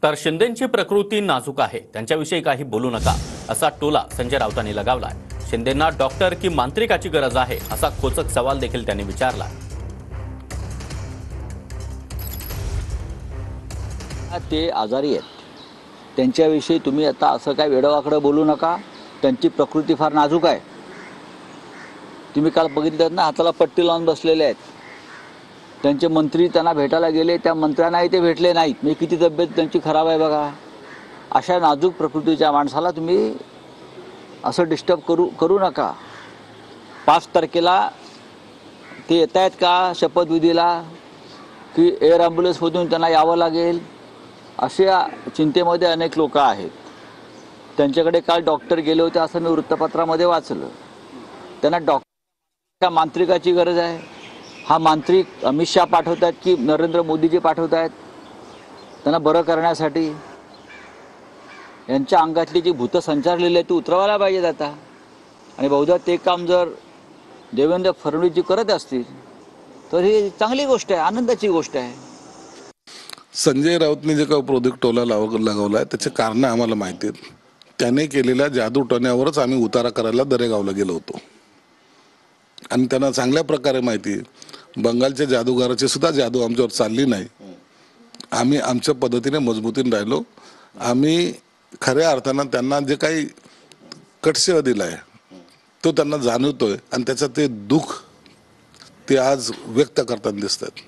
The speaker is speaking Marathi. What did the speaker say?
तर शिंदेंची प्रकृती नाजूक आहे, त्यांच्याविषयी काही बोलू नका असा टोला संजय राऊतांनी लगावलाय। शिंदेंना डॉक्टर की मांत्रिकाची गरज आहे असा खोचक सवाल देखील त्यांनी विचारला। ते आजारी आहेत, त्यांच्याविषयी तुम्ही आता असं काय वेडवाकडं बोलू नका। त्यांची प्रकृती फार नाजूक आहे। तुम्ही काल बघितलं ना, हाताला पट्टी लावून बसलेले आहेत। त्यांचे मंत्री त्यांना भेटायला गेले, त्या मंत्र्यांनाही ते भेटले नाहीत। मी किती तब्येत त्यांची खराब आहे बघा। अशा नाजूक प्रकृतीच्या माणसाला तुम्ही असं डिस्टर्ब करू नका। 5 तारखेला ते येत आहेत का शपथविधीला, की एअर ॲम्ब्युलन्समधून त्यांना यावं लागेल, अशा चिंतेमध्ये अनेक लोक आहेत। त्यांच्याकडे काल डॉक्टर गेले होते असं मी वृत्तपत्रामध्ये वाचलं। त्यांना डॉक्टर मांत्रिकाची गरज आहे। हा मांत्रिक अमित शाह पाठवत आहेत की नरेंद्र मोदीजी पाठवत आहेत त्यांना बरं करण्यासाठी? यांच्या अंगातली जी भूत संचारलेली आहे ती उतरवायला पाहिजेत आता। आणि बहुधा ते काम जर देवेंद्र फडणवीसजी करत असतील तर ही चांगली गोष्ट आहे, आनंदाची गोष्ट आहे। संजय राऊतने जे काही प्रोजेक्ट टोला लगावला आहे त्याचे कारण आम्हाला माहिती आहेत। त्याने केलेल्या जादू टोण्यावरच आम्ही उतारा करायला दरेगावला गेलो होतो आणि त्यांना चांगल्या प्रकारे माहिती आहे बंगालच्या जादूगाराची सुद्धा जादू आमच्यावर चालली नाही। आम्ही आमच्या पद्धतीने मजबूतीने राहिलो। आम्ही खऱ्या अर्थानं त्यांना जे काही कटशेवा दिलाय तो त्यांना जाणवतोय आणि त्याचं ते दुःख ते आज व्यक्त करताना दिसतात।